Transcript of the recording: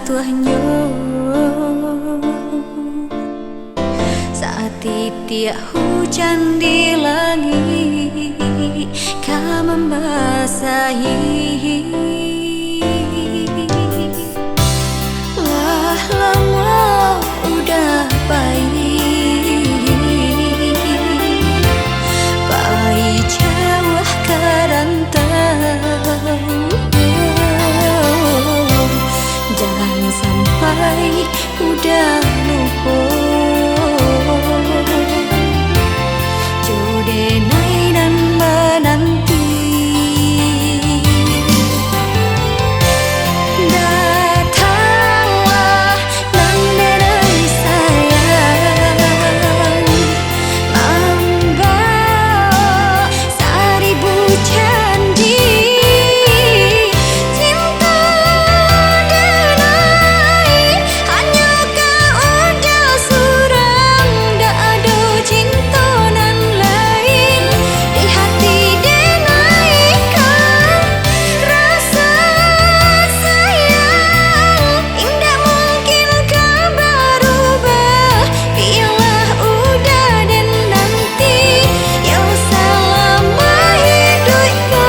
tuahnya saat titik hujan di langit kau membasahi. Lah lama udah baik jauh kerantau, jangan sampai udah lupa jodenai dan menanti. Datanglah nan denai sayang, membawa seribu janji. Cinta denai hanya kau udah surang, dak ada cinta nan lain di hati denai kan rasa sayang. Indah mungkin kau berubah, biarlah udah dan nanti yang selama hidupku.